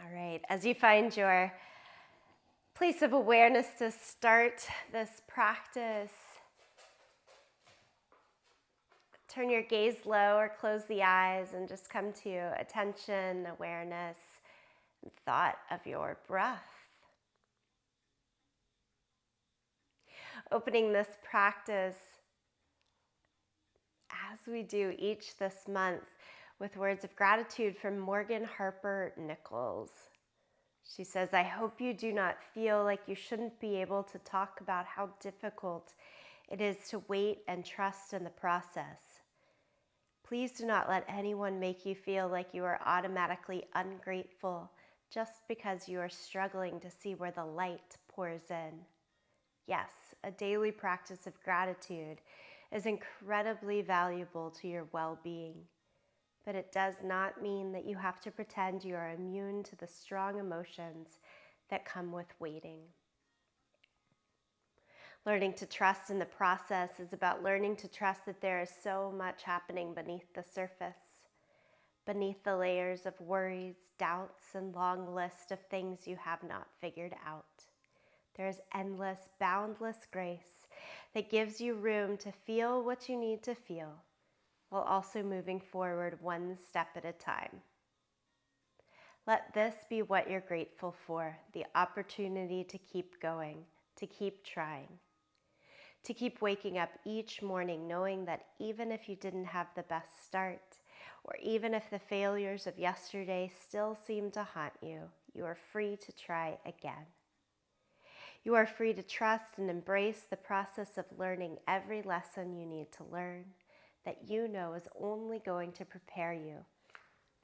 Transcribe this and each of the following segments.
All right, as you find your place of awareness to start this practice, turn your gaze low or close the eyes and just come to attention, awareness, and thought of your breath. Opening this practice, as we do each this month, with words of gratitude from Morgan Harper Nichols. She says, I hope you do not feel like you shouldn't be able to talk about how difficult it is to wait and trust in the process. Please do not let anyone make you feel like you are automatically ungrateful just because you are struggling to see where the light pours in. Yes, a daily practice of gratitude is incredibly valuable to your well-being, but it does not mean that you have to pretend you are immune to the strong emotions that come with waiting. Learning to trust in the process is about learning to trust that there is so much happening beneath the surface, beneath the layers of worries, doubts, and long list of things you have not figured out. There is endless, boundless grace that gives you room to feel what you need to feel, while also moving forward one step at a time. Let this be what you're grateful for, the opportunity to keep going, to keep trying, to keep waking up each morning knowing that even if you didn't have the best start, or even if the failures of yesterday still seem to haunt you, you are free to try again. You are free to trust and embrace the process of learning every lesson you need to learn that you know is only going to prepare you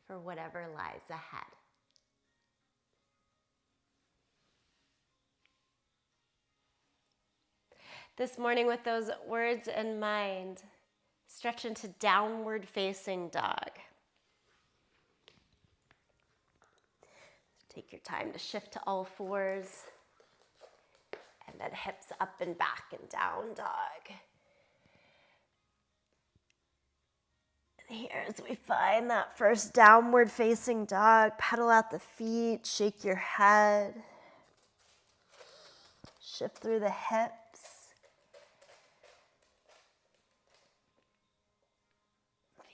for whatever lies ahead. This morning, with those words in mind, stretch into downward facing dog. Take your time to shift to all fours, and then hips up and back and down dog. And here, as we find that first downward facing dog, pedal out the feet, shake your head, shift through the hips.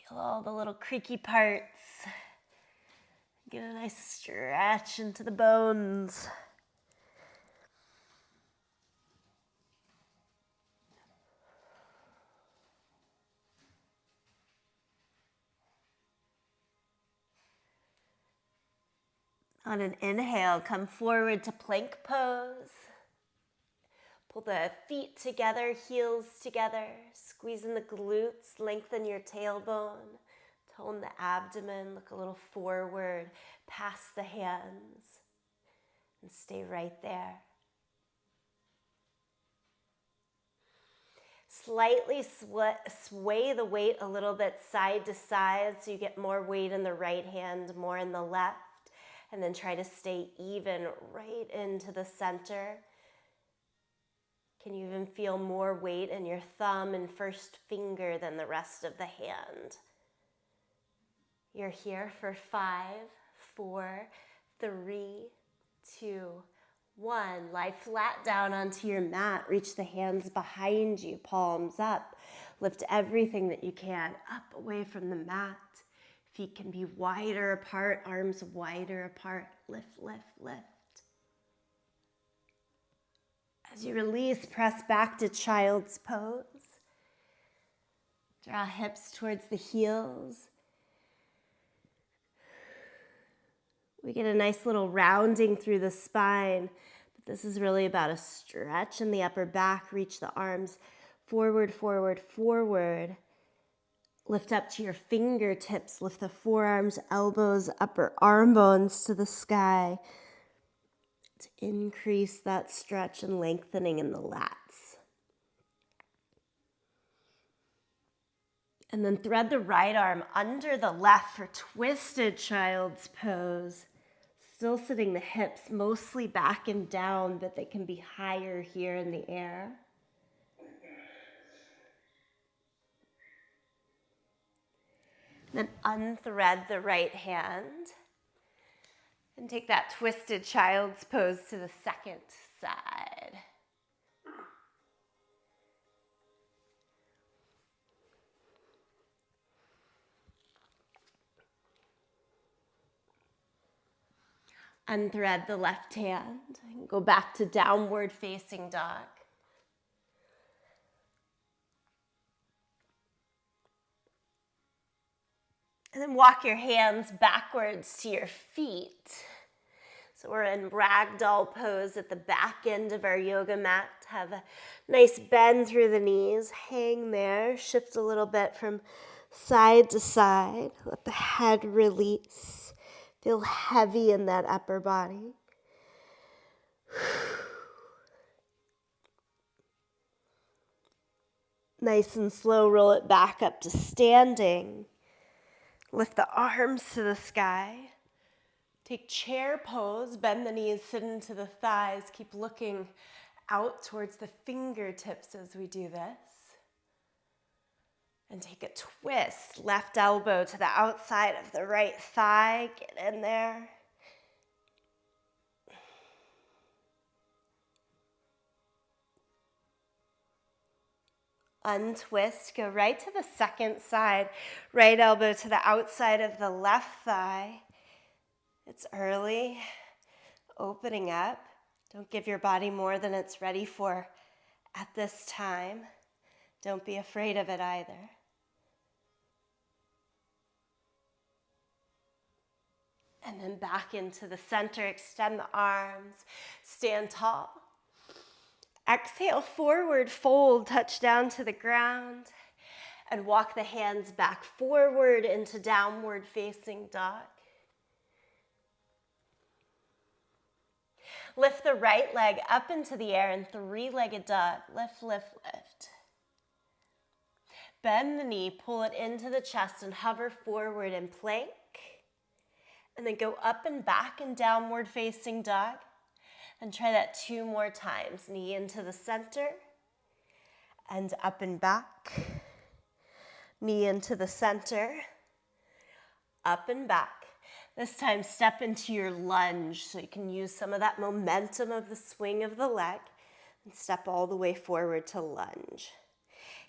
Feel all the little creaky parts. Get a nice stretch into the bones. On an inhale, come forward to plank pose. Pull the feet together, heels together, squeezing the glutes, lengthen your tailbone, tone the abdomen, look a little forward, past the hands, and stay right there. Slightly sway the weight a little bit side to side so you get more weight in the right hand, more in the left, and then try to stay even right into the center. Can you even feel more weight in your thumb and first finger than the rest of the hand? You're here for 5, 4, 3, 2, 1. Lie flat down onto your mat. Reach the hands behind you, palms up. Lift everything that you can up away from the mat. Feet can be wider apart, arms wider apart. Lift, lift, lift. As you release, press back to child's pose. Draw hips towards the heels. We get a nice little rounding through the spine, but this is really about a stretch in the upper back. Reach the arms forward, forward, forward. Lift up to your fingertips. Lift the forearms, elbows, upper arm bones to the sky to increase that stretch and lengthening in the lats. And then thread the right arm under the left for twisted child's pose. Still sitting the hips mostly back and down, but they can be higher here in the air. Then unthread the right hand. And take that twisted child's pose to the second side. Unthread the left hand and go back to downward facing dog. And then walk your hands backwards to your feet. So we're in ragdoll pose at the back end of our yoga mat. Have a nice bend through the knees. Hang there. Shift a little bit from side to side. Let the head release. Feel heavy in that upper body. Nice and slow, roll it back up to standing. Lift the arms to the sky. Take chair pose, bend the knees, sit into the thighs. Keep looking out towards the fingertips as we do this. And take a twist, left elbow to the outside of the right thigh. Get in there. Untwist, go right to the second side. Right elbow to the outside of the left thigh. It's early, opening up. Don't give your body more than it's ready for at this time. Don't be afraid of it either. And then back into the center, extend the arms, stand tall. Exhale, forward fold, touch down to the ground, and walk the hands back forward into downward facing dog. Lift the right leg up into the air in three-legged dog. Lift, lift, lift. Bend the knee, pull it into the chest, and hover forward in plank. And then go up and back in downward facing dog. And try that 2 more times. Knee into the center and up and back. Knee into the center, up and back. This time step into your lunge so you can use some of that momentum of the swing of the leg and step all the way forward to lunge.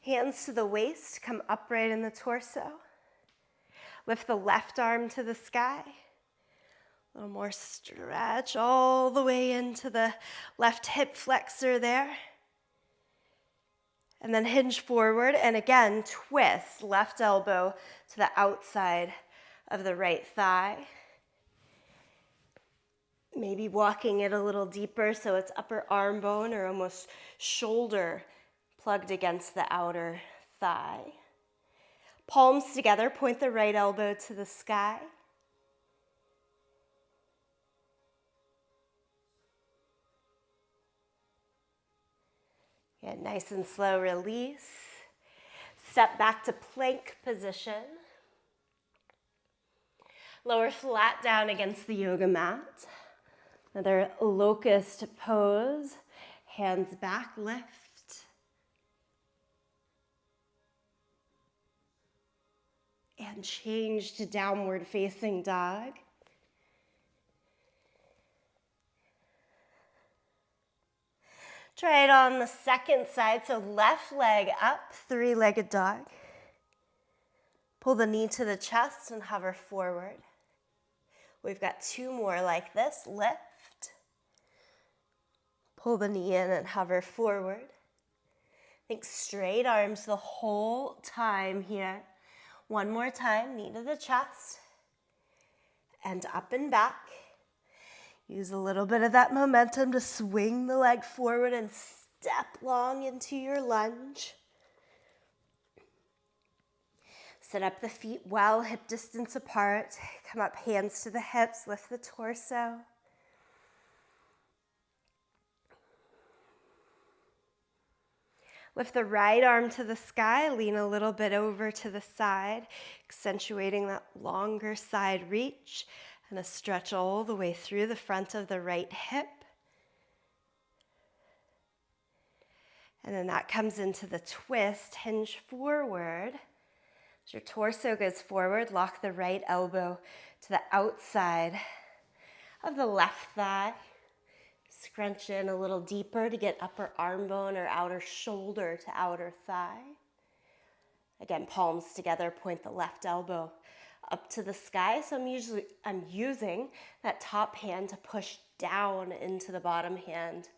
Hands to the waist, come upright in the torso. Lift the left arm to the sky. A little more stretch all the way into the left hip flexor there. And then hinge forward and again twist left elbow to the outside of the right thigh. Maybe walking it a little deeper so it's upper arm bone or almost shoulder plugged against the outer thigh. Palms together, point the right elbow to the sky. Get nice and slow release. Step back to plank position. Lower flat down against the yoga mat. Another locust pose. Hands back, lift. And change to downward facing dog. Try it on the second side, so left leg up, three-legged dog. Pull the knee to the chest and hover forward. We've got 2 more like this. Lift. Pull the knee in and hover forward. Think straight arms the whole time here. 1 more time, knee to the chest. And up and back. Use a little bit of that momentum to swing the leg forward and step long into your lunge. Set up the feet well, hip distance apart. Come up, hands to the hips, lift the torso. Lift the right arm to the sky, lean a little bit over to the side, accentuating that longer side reach. And a stretch all the way through the front of the right hip. And then that comes into the twist, hinge forward. As your torso goes forward, lock the right elbow to the outside of the left thigh. Scrunch in a little deeper to get upper arm bone or outer shoulder to outer thigh. Again, palms together, point the left elbow up to the sky. So I'm using that top hand to push down into the bottom hand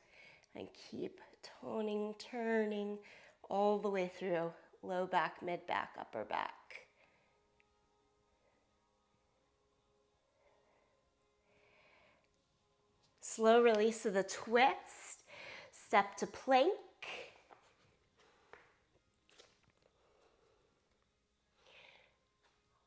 and keep toning, turning all the way through low back, mid back, upper back. Slow release of the twist. Step to plank.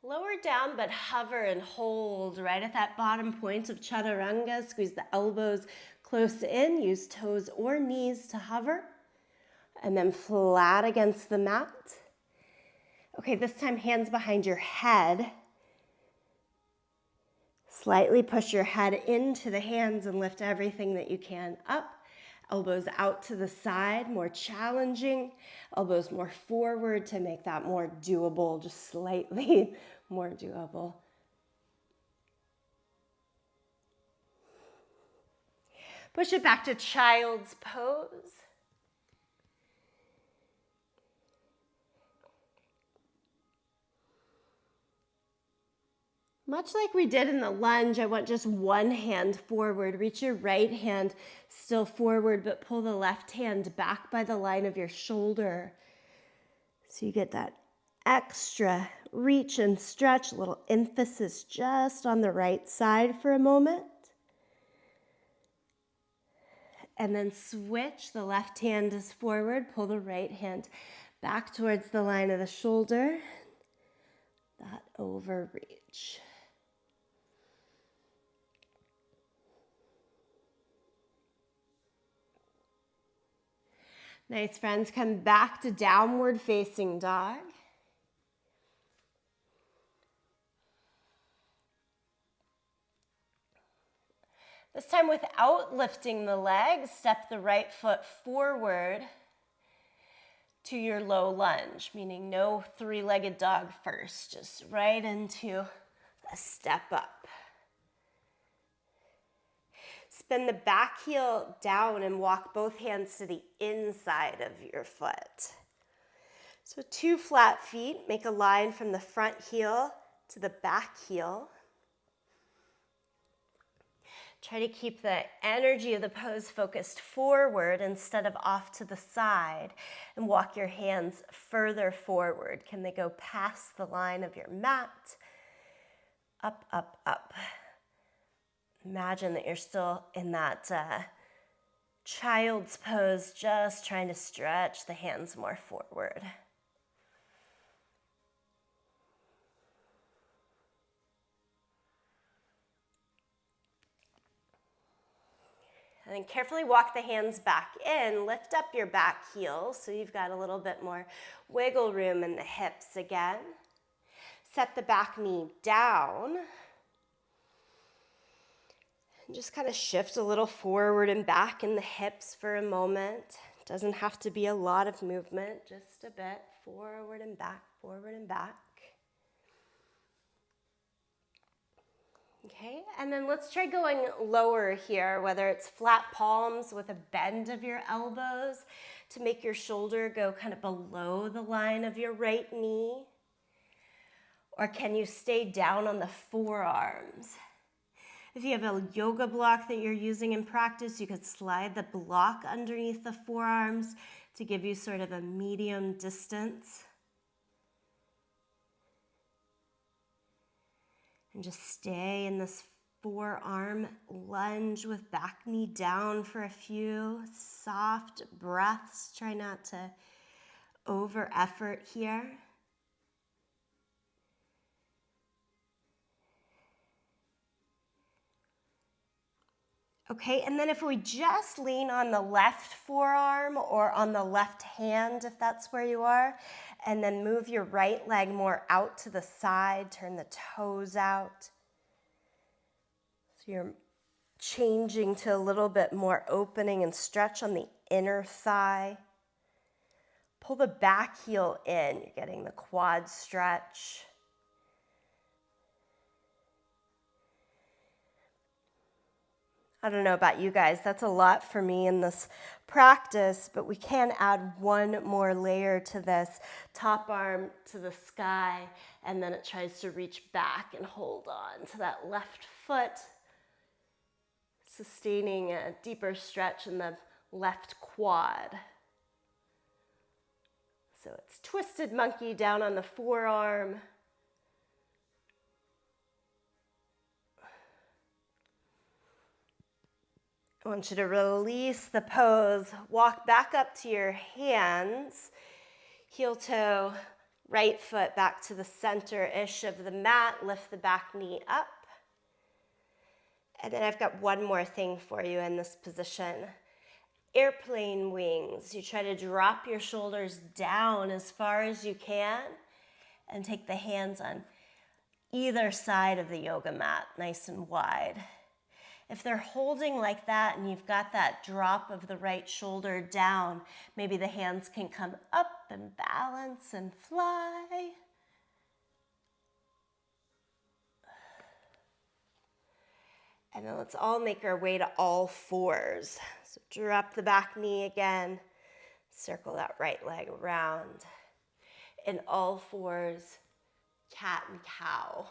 Lower down, but hover and hold right at that bottom point of chaturanga. Squeeze the elbows close in. Use toes or knees to hover. And then flat against the mat. Okay, this time hands behind your head. Slightly push your head into the hands and lift everything that you can up. Elbows out to the side, more challenging. Elbows more forward to make that more doable, just slightly more doable. Push it back to child's pose. Much like we did in the lunge, I want just one hand forward. Reach your right hand still forward, but pull the left hand back by the line of your shoulder. So you get that extra reach and stretch, a little emphasis just on the right side for a moment. And then switch, the left hand is forward, pull the right hand back towards the line of the shoulder. That overreach. Nice, friends. Come back to downward facing dog. This time without lifting the leg, step the right foot forward to your low lunge, meaning no three-legged dog first, just right into a step up. Spin the back heel down and walk both hands to the inside of your foot. So 2 flat feet, make a line from the front heel to the back heel. Try to keep the energy of the pose focused forward instead of off to the side, and walk your hands further forward. Can they go past the line of your mat? Up, up, up. Imagine that you're still in that child's pose, just trying to stretch the hands more forward. And then carefully walk the hands back in, lift up your back heel so you've got a little bit more wiggle room in the hips again. Set the back knee down. And just kind of shift a little forward and back in the hips for a moment. Doesn't have to be a lot of movement, just a bit. Forward and back, forward and back. Okay, and then let's try going lower here, whether it's flat palms with a bend of your elbows to make your shoulder go kind of below the line of your right knee. Or can you stay down on the forearms? If you have a yoga block that you're using in practice, you could slide the block underneath the forearms to give you sort of a medium distance. And just stay in this forearm lunge with back knee down for a few soft breaths. Try not to over effort here. Okay, and then if we just lean on the left forearm or on the left hand, if that's where you are, and then move your right leg more out to the side, turn the toes out. So you're changing to a little bit more opening and stretch on the inner thigh. Pull the back heel in, you're getting the quad stretch. I don't know about you guys, that's a lot for me in this practice, but we can add one more layer to this. Top arm to the sky, and then it tries to reach back and hold on to that left foot, sustaining a deeper stretch in the left quad. So it's twisted monkey down on the forearm. I want you to release the pose. Walk back up to your hands. Heel toe, right foot back to the center-ish of the mat. Lift the back knee up. And then I've got one more thing for you in this position. Airplane wings. You try to drop your shoulders down as far as you can and take the hands on either side of the yoga mat, nice and wide. If they're holding like that and you've got that drop of the right shoulder down, maybe the hands can come up and balance and fly. And then let's all make our way to all fours. So drop the back knee again, circle that right leg around. In all fours, cat and cow.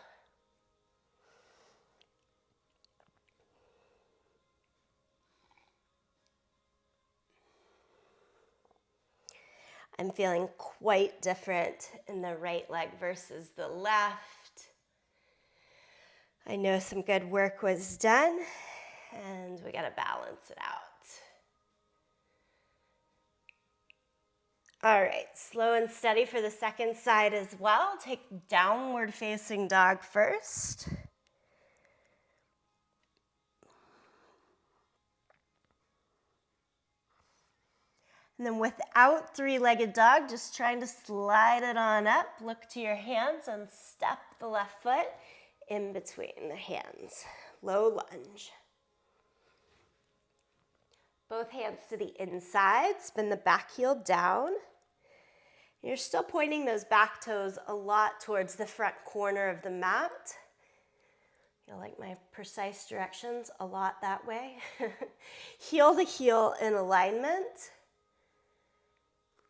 I'm feeling quite different in the right leg versus the left. I know some good work was done, and we gotta balance it out. All right, slow and steady for the second side as well. Take downward facing dog first. And then without three-legged dog, just trying to slide it on up. Look to your hands and step the left foot in between the hands. Low lunge. Both hands to the inside. Spin the back heel down. You're still pointing those back toes a lot towards the front corner of the mat. You like my precise directions a lot that way. Heel to heel in alignment.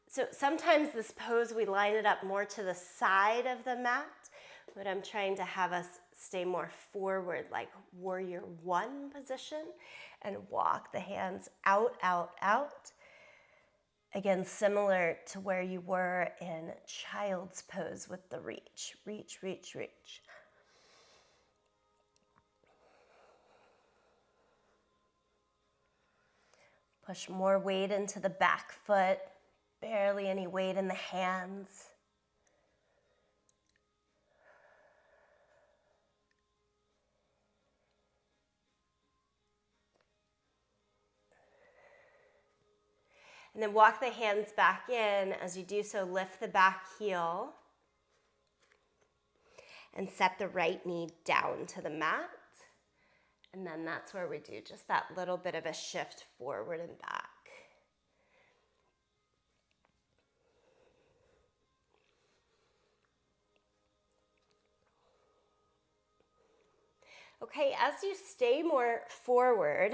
So sometimes this pose, we line it up more to the side of the mat, but I'm trying to have us stay more forward, like warrior one position, and walk the hands out, out, out. Again, similar to where you were in child's pose with the reach. Reach, reach, reach. Push more weight into the back foot. Barely any weight in the hands. And then walk the hands back in. As you do so, lift the back heel and set the right knee down to the mat. And then that's where we do just that little bit of a shift forward and back. Okay, as you stay more forward,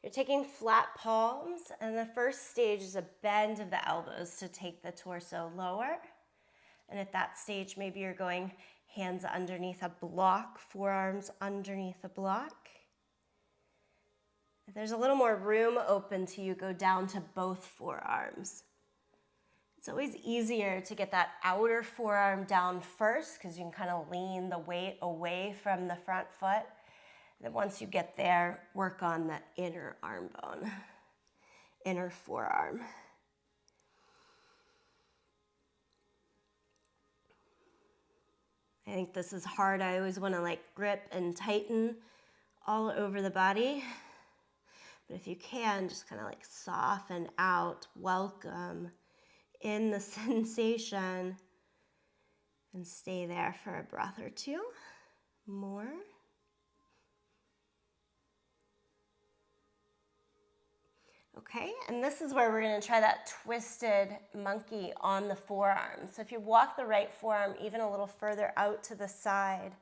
you're taking flat palms, and the first stage is a bend of the elbows to take the torso lower. And at that stage, maybe you're going hands underneath a block, forearms underneath a block. If there's a little more room open to you, go down to both forearms. It's always easier to get that outer forearm down first because you can kind of lean the weight away from the front foot. Then once you get there, work on the inner arm bone, inner forearm. I think this is hard. I always want to like grip and tighten all over the body. But if you can, just kind of like soften out, welcome in the sensation, and stay there for a breath or two more. Okay, and this is where we're going to try that twisted monkey on the forearm. So if you walk the right forearm even a little further out to the side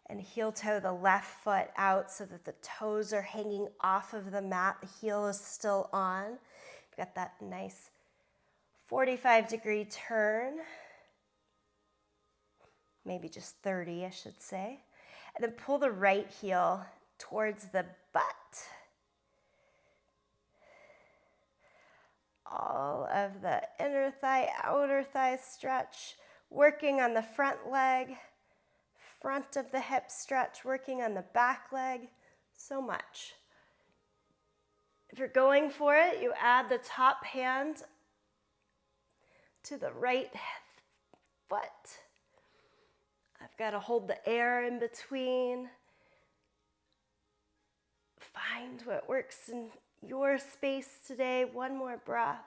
And heel toe the left foot out so that the toes are hanging off of the mat. The heel is still on. You've got that nice 45-degree turn. Maybe just 30, I should say. And then pull the right heel towards the butt. All of the inner thigh, outer thigh stretch, working on the front leg, front of the hip stretch, working on the back leg, so much. If you're going for it, you add the top hand to the right foot. I've got to hold the air in between. Find what works in your space today. One more breath.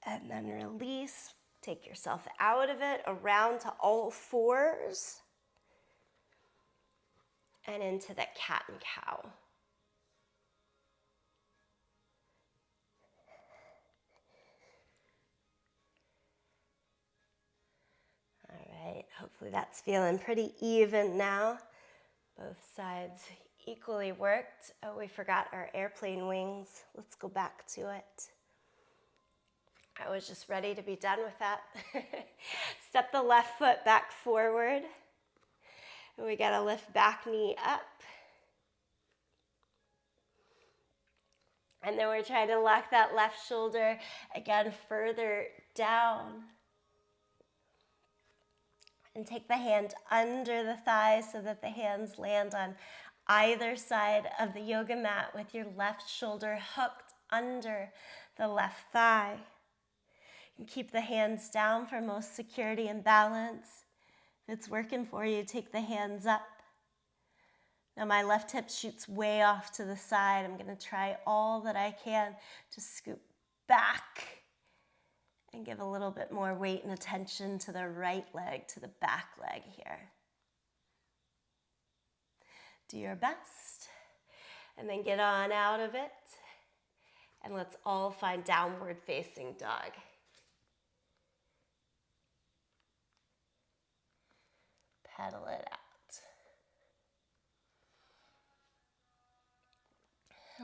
And then release. Take yourself out of it, around to all fours. And into the cat and cow. All right, hopefully that's feeling pretty even now. Both sides equally worked. Oh, we forgot our airplane wings. Let's go back to it. I was just ready to be done with that. Step the left foot back forward. And we gotta lift back knee up. And then we're trying to lock that left shoulder again further down. And take the hand under the thigh so that the hands land on either side of the yoga mat with your left shoulder hooked under the left thigh. You can keep the hands down for most security and balance. If it's working for you, take the hands up. Now my left hip shoots way off to the side. I'm going to try all that I can to scoop back and give a little bit more weight and attention to the right leg, to the back leg here. Do your best, and then get on out of it, and let's all find downward facing dog. Pedal it out.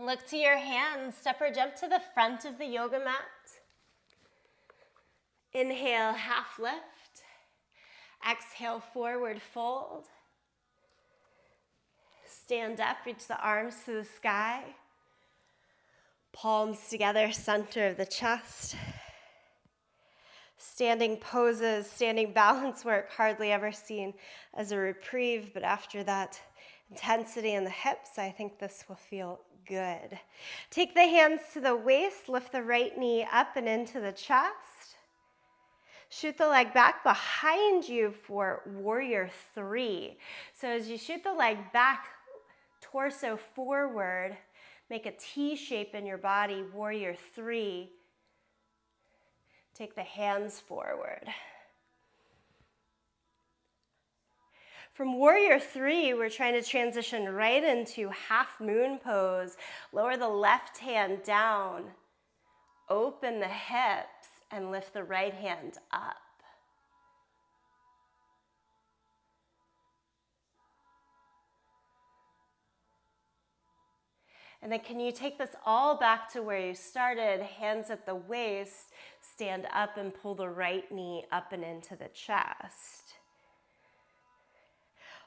Look to your hands, step or jump to the front of the yoga mat. Inhale, half lift. Exhale, forward fold. Stand up, reach the arms to the sky. Palms together, center of the chest. Standing poses, standing balance work, hardly ever seen as a reprieve, but after that intensity in the hips, I think this will feel good. Take the hands to the waist, lift the right knee up and into the chest. Shoot the leg back behind you for warrior three. So as you shoot the leg back, torso forward, make a T shape in your body, warrior three. Take the hands forward. From warrior three, we're trying to transition right into half moon pose. Lower the left hand down, open the hips, and lift the right hand up. And then can you take this all back to where you started, hands at the waist, stand up and pull the right knee up and into the chest.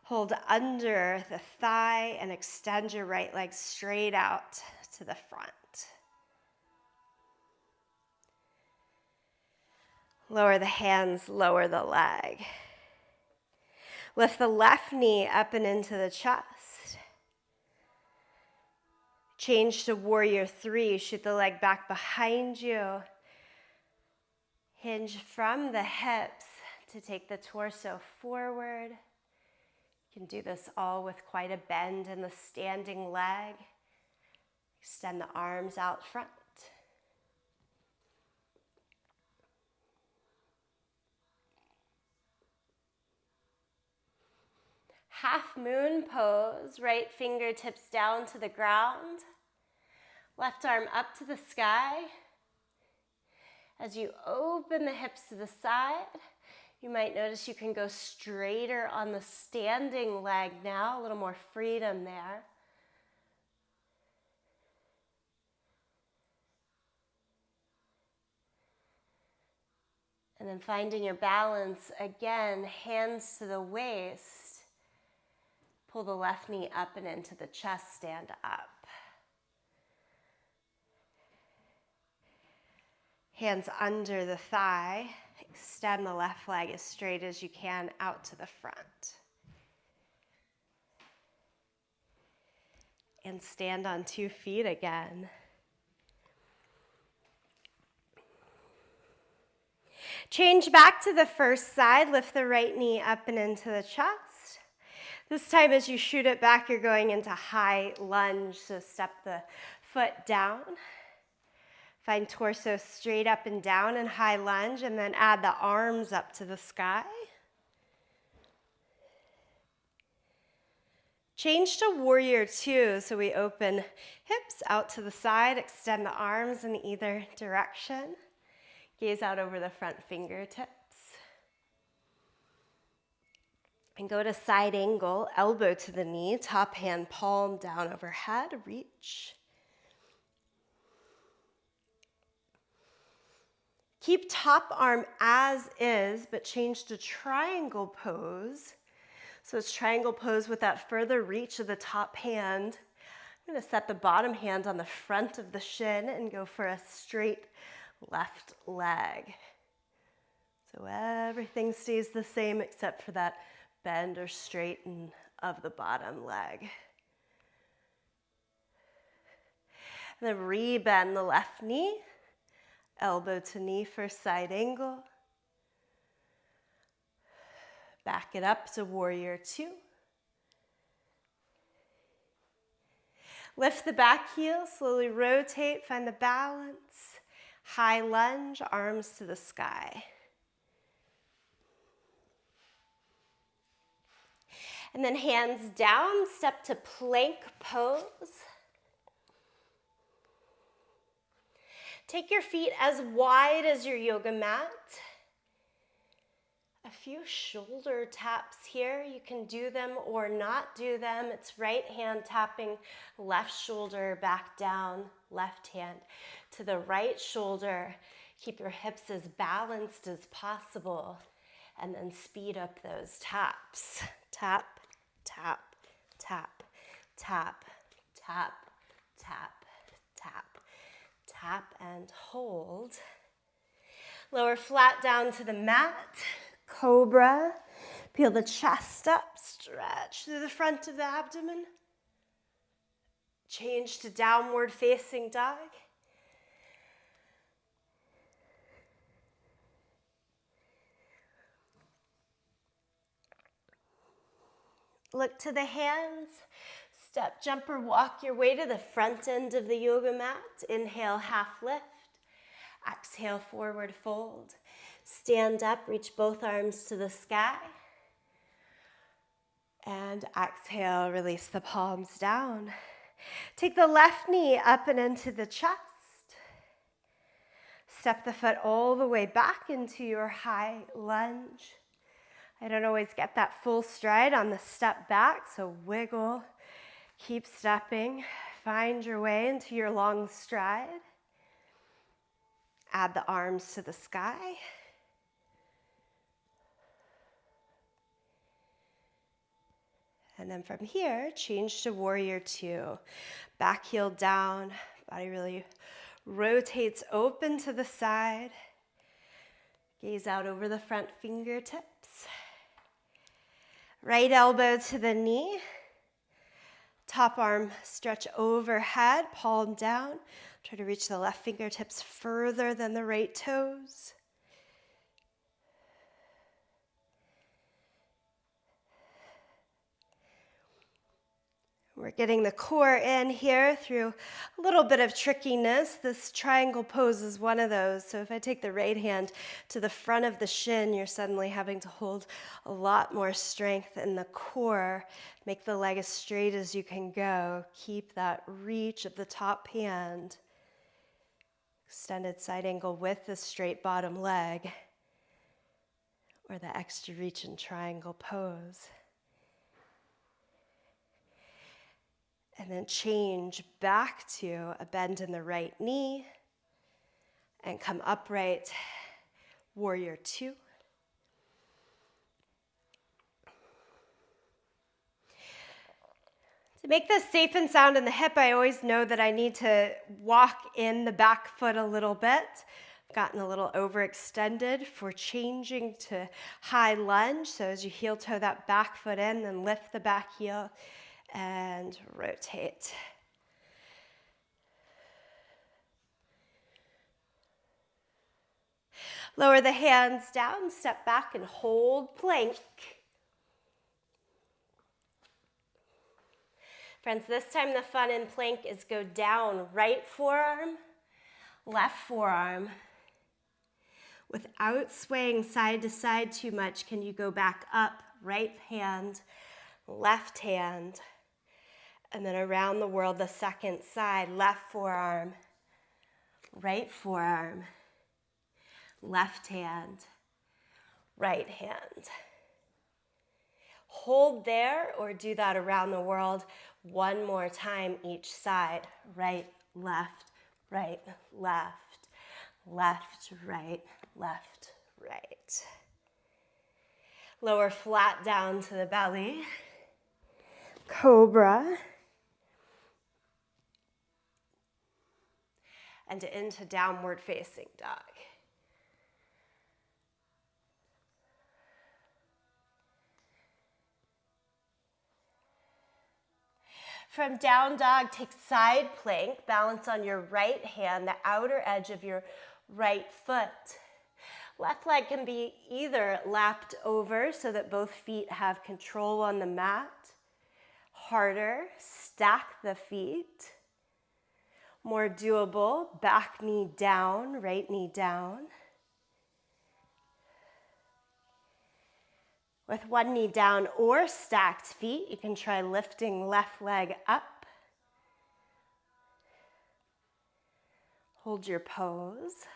Hold under the thigh and extend your right leg straight out to the front. Lower the hands, lower the leg. Lift the left knee up and into the chest. Change to warrior three. Shoot the leg back behind you. Hinge from the hips to take the torso forward. You can do this all with quite a bend in the standing leg. Extend the arms out front. Half moon pose, right fingertips down to the ground, left arm up to the sky. As you open the hips to the side, You might notice you can go straighter on the standing leg now, a little more freedom there. And then finding your balance again, hands to the waist. Pull the left knee up and into the chest, stand up. Hands under the thigh. Extend the left leg as straight as you can out to the front. And stand on 2 feet again. Change back to the first side. Lift the right knee up and into the chest. This time as you shoot it back, you're going into high lunge. So step the foot down. Find torso straight up and down in high lunge, and then add the arms up to the sky. Change to warrior 2. So we open hips out to the side, extend the arms in either direction. Gaze out over the front fingertips. And go to side angle, elbow to the knee, top hand palm down overhead, reach. Keep top arm as is, but change to triangle pose. So it's triangle pose with that further reach of the top hand. I'm going to set the bottom hand on the front of the shin and go for a straight left leg. So everything stays the same except for that bend or straighten of the bottom leg. And then rebend the left knee, elbow to knee for side angle. Back it up to warrior 2. Lift the back heel, slowly rotate, find the balance. High lunge, arms to the sky. And then hands down, step to plank pose. Take your feet as wide as your yoga mat. A few shoulder taps here. You can do them or not do them. It's right hand tapping left shoulder back down, left hand to the right shoulder. Keep your hips as balanced as possible, and then speed up those taps. Tap, tap, tap, tap, tap, tap, tap, tap, and hold. Lower flat down to the mat. Cobra. Peel the chest up, stretch through the front of the abdomen. Change to downward facing dog. Look to the hands. Step, jump, or walk your way to the front end of the yoga mat. Inhale, half lift. Exhale, forward fold. Stand up, reach both arms to the sky. And exhale, release the palms down. Take the left knee up and into the chest. Step the foot all the way back into your high lunge. I don't always get that full stride on the step back, so wiggle, keep stepping. Find your way into your long stride. Add the arms to the sky. And then from here, change to warrior 2. Back heel down, body really rotates open to the side. Gaze out over the front fingertips. Right elbow to the knee. Top arm stretch overhead, palm down. Try to reach the left fingertips further than the right toes. We're getting the core in here through a little bit of trickiness. This triangle pose is one of those. So if I take the right hand to the front of the shin, you're suddenly having to hold a lot more strength in the core. Make the leg as straight as you can go. Keep that reach of the top hand. Extended side angle with the straight bottom leg. or the extra reach in triangle pose. And then change back to a bend in the right knee and come upright, warrior two. To make this safe and sound in the hip, I always know that I need to walk in the back foot a little bit. I've gotten a little overextended for changing to high lunge. So as you heel toe that back foot in, then lift the back heel and rotate. Lower the hands down, step back and hold plank. Friends, this time the fun in plank is go down, right forearm, left forearm. Without swaying side to side too much, can you go back up, right hand, left hand, and then around the world, the second side, left forearm, right forearm, left hand, right hand. Hold there or do that around the world one more time each side. Right, left, right, left, left, right, left, right. Lower flat down to the belly. Cobra. And into downward facing dog. From down dog, take side plank, balance on your right hand, the outer edge of your right foot. Left leg can be either lapped over so that both feet have control on the mat. Harder, stack the feet. More doable, back knee down, right knee down. With one knee down or stacked feet, you can try lifting left leg up. Hold your pose.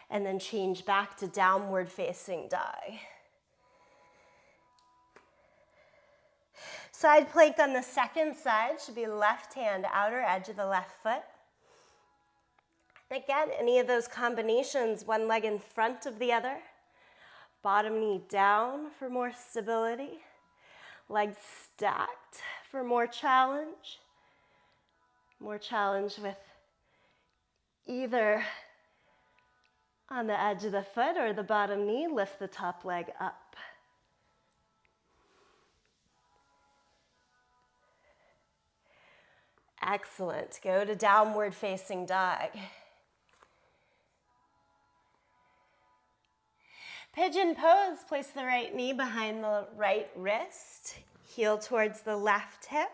And then change back to downward facing dog. Side plank on the second side should be left hand, outer edge of the left foot. Again, any of those combinations, one leg in front of the other. Bottom knee down for more stability. Legs stacked for more challenge. More challenge with either on the edge of the foot or the bottom knee, lift the top leg up. Excellent. Go to downward facing dog. Pigeon pose, place the right knee behind the right wrist, heel towards the left hip.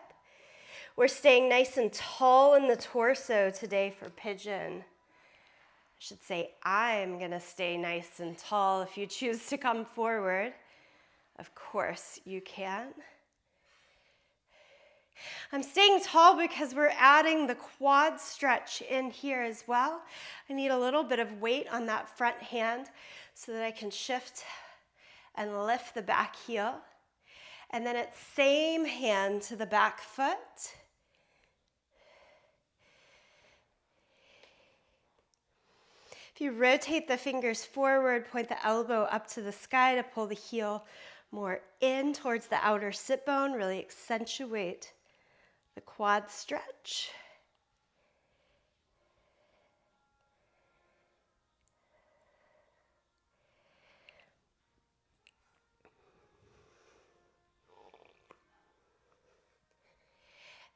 We're staying nice and tall in the torso today for pigeon. I should say I'm gonna stay nice and tall. If you choose to come forward, of course you can. I'm staying tall because we're adding the quad stretch in here as well. I need a little bit of weight on that front hand so that I can shift and lift the back heel. And then it's same hand to the back foot. If you rotate the fingers forward, point the elbow up to the sky to pull the heel more in towards the outer sit bone, really accentuate the quad stretch.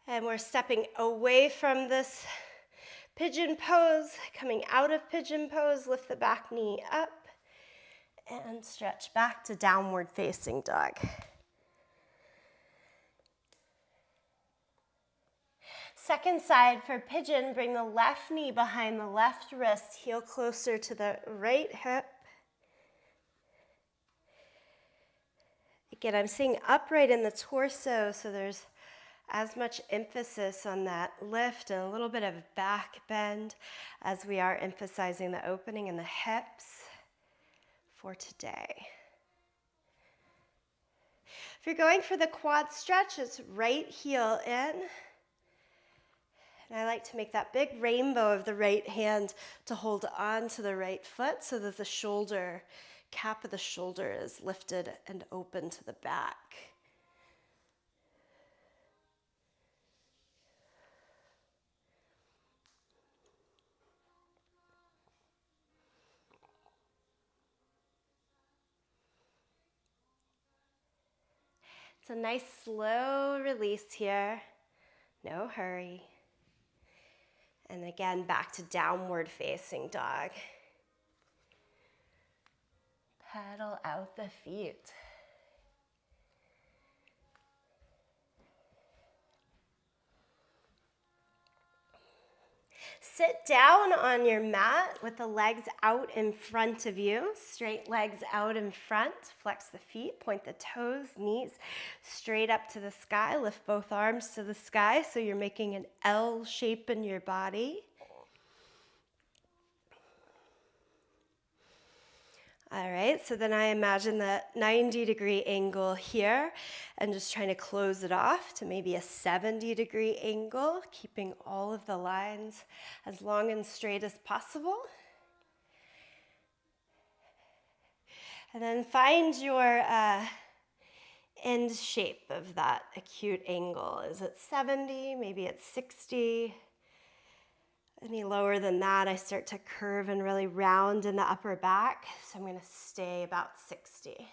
And we're stepping away from this pigeon pose, coming out of pigeon pose, lift the back knee up and stretch back to downward facing dog. Second side for pigeon, bring the left knee behind the left wrist, heel closer to the right hip. Again, I'm staying upright in the torso, so there's as much emphasis on that lift and a little bit of back bend as we are emphasizing the opening in the hips for today. If you're going for the quad stretch, it's right heel in. And I like to make that big rainbow of the right hand to hold on to the right foot so that the shoulder, cap of the shoulder is lifted and open to the back. It's a nice slow release here, no hurry. And again, back to downward facing dog. Pedal out the feet. Sit down on your mat with the legs out in front of you, straight legs out in front. Flex the feet, point the toes, knees straight up to the sky. Lift both arms to the sky so you're making an L shape in your body. All right, so then I imagine that 90-degree angle here and just trying to close it off to maybe a 70-degree angle, keeping all of the lines as long and straight as possible. And then find your end shape of that acute angle. Is it 70? Maybe it's 60. Any lower than that, I start to curve and really round in the upper back. So I'm going to stay about 60.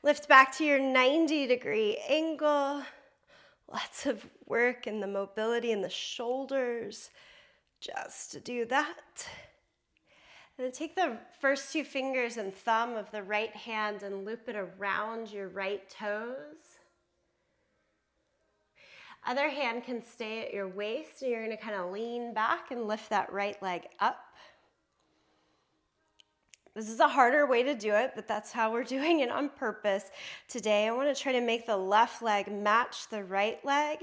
Lift back to your 90-degree angle. Lots of work in the mobility in the shoulders just to do that. And then take the first two fingers and thumb of the right hand and loop it around your right toes. Other hand can stay at your waist, and you're going to kind of lean back and lift that right leg up. This is a harder way to do it, but that's how we're doing it on purpose. Today, I want to try to make the left leg match the right leg.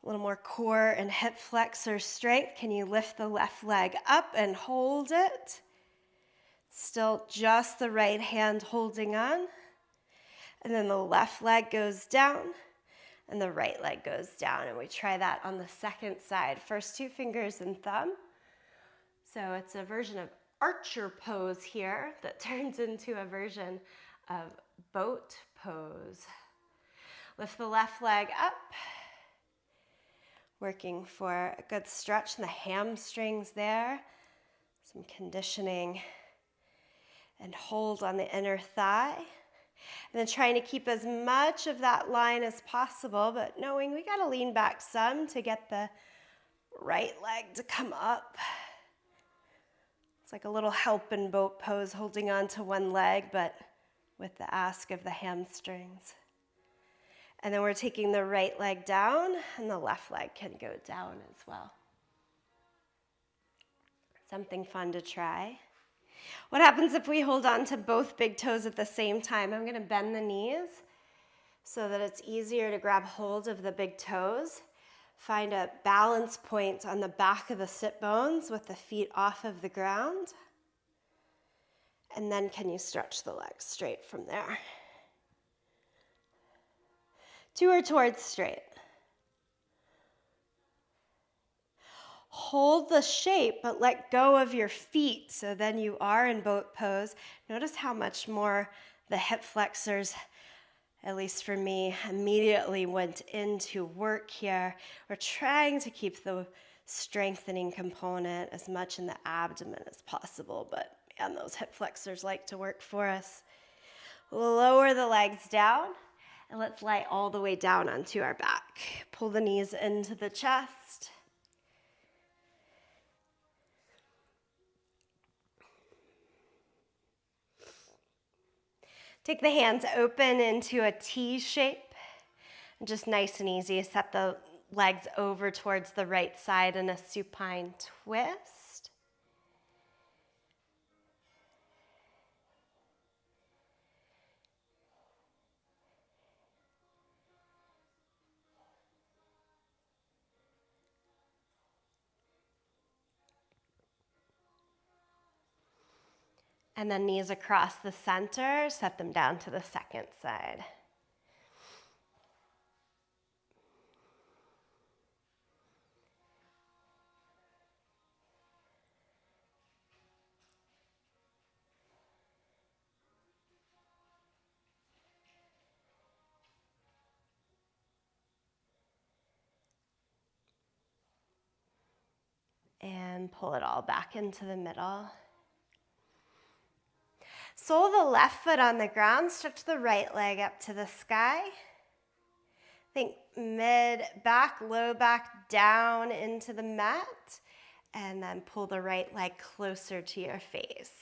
A little more core and hip flexor strength. Can you lift the left leg up and hold it? Still just the right hand holding on. And then the left leg goes down and the right leg goes down. And we try that on the second side. First two fingers and thumb. So it's a version of archer pose here that turns into a version of boat pose. Lift the left leg up. Working for a good stretch in the hamstrings there, some conditioning, and hold on the inner thigh. And then trying to keep as much of that line as possible, but knowing we got to lean back some to get the right leg to come up. It's like a little help in boat pose, holding on to one leg, but with the ask of the hamstrings. And then we're taking the right leg down, and the left leg can go down as well. Something fun to try. What happens if we hold on to both big toes at the same time? I'm going to bend the knees so that it's easier to grab hold of the big toes. Find a balance point on the back of the sit bones with the feet off of the ground. And then can you stretch the legs straight from there? Two are towards straight. Hold the shape, but let go of your feet. So then you are in boat pose. Notice how much more the hip flexors, at least for me, immediately went into work here. We're trying to keep the strengthening component as much in the abdomen as possible, but man, those hip flexors like to work for us. Lower the legs down. And let's lie all the way down onto our back. Pull the knees into the chest. Take the hands open into a T shape. Just nice and easy. Set the legs over towards the right side in a supine twist. And then knees across the center, set them down to the second side. And pull it all back into the middle. Sole the left foot on the ground, stretch the right leg up to the sky. Think mid back, low back down into the mat, and then pull the right leg closer to your face.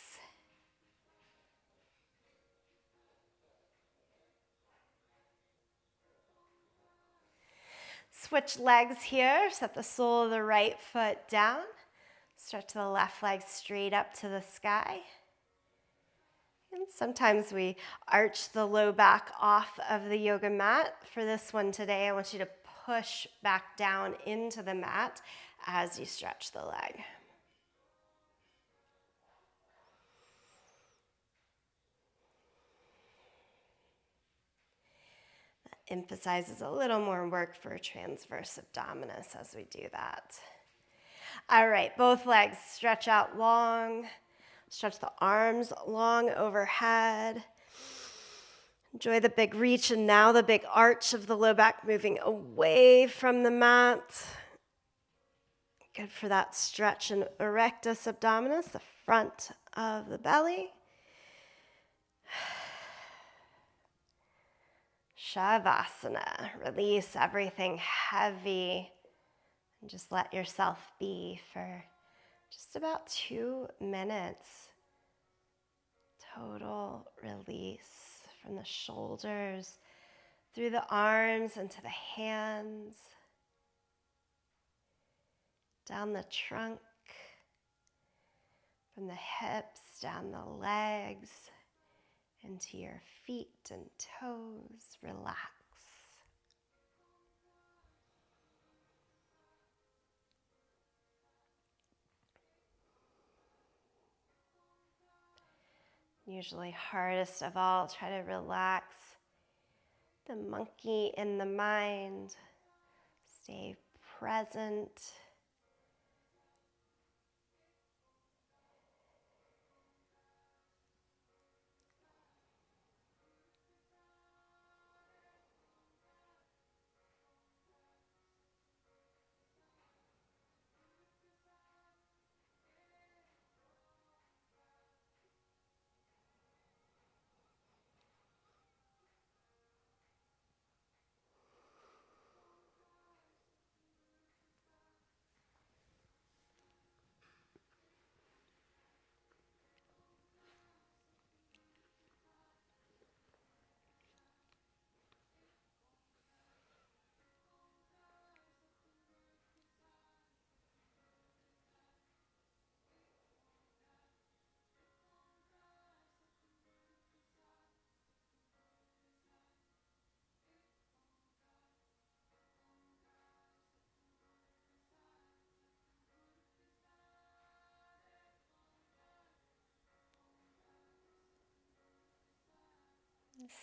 Switch legs here, set the sole of the right foot down, stretch the left leg straight up to the sky. And sometimes we arch the low back off of the yoga mat. For this one today, I want you to push back down into the mat as you stretch the leg. That emphasizes a little more work for transverse abdominis as we do that. All right, both legs stretch out long. Stretch the arms long overhead. Enjoy the big reach and now the big arch of the low back moving away from the mat. Good for that stretch in erectus abdominis, the front of the belly. Shavasana. Release everything heavy and just let yourself be for just about 2 minutes. Total release from the shoulders, through the arms into the hands, down the trunk, from the hips, down the legs, into your feet and toes. Relax. Usually hardest of all, try to relax the monkey in the mind. Stay present.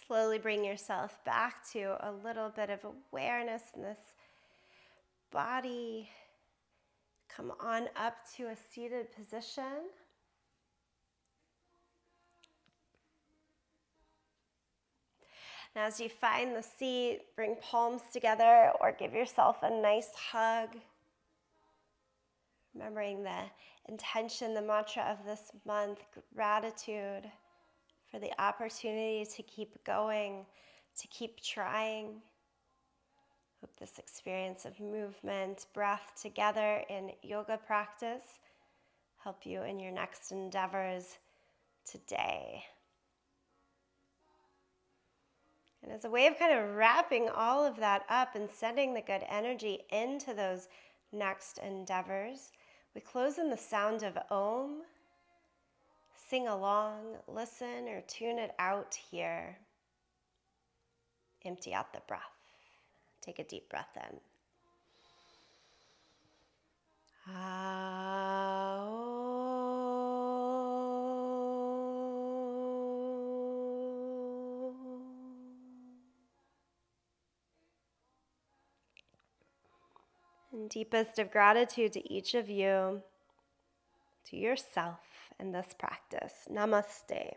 Slowly bring yourself back to a little bit of awareness in this body. Come on up to a seated position. Now as you find the seat, bring palms together or give yourself a nice hug. Remembering the intention, the mantra of this month, gratitude for the opportunity to keep going, to keep trying. Hope this experience of movement, breath together in yoga practice help you in your next endeavors today. And as a way of kind of wrapping all of that up and sending the good energy into those next endeavors, we close in the sound of Om. Sing along, listen, or tune it out here. Empty out the breath. Take a deep breath in. Ah. And deepest of gratitude to each of you, to yourself in this practice. Namaste.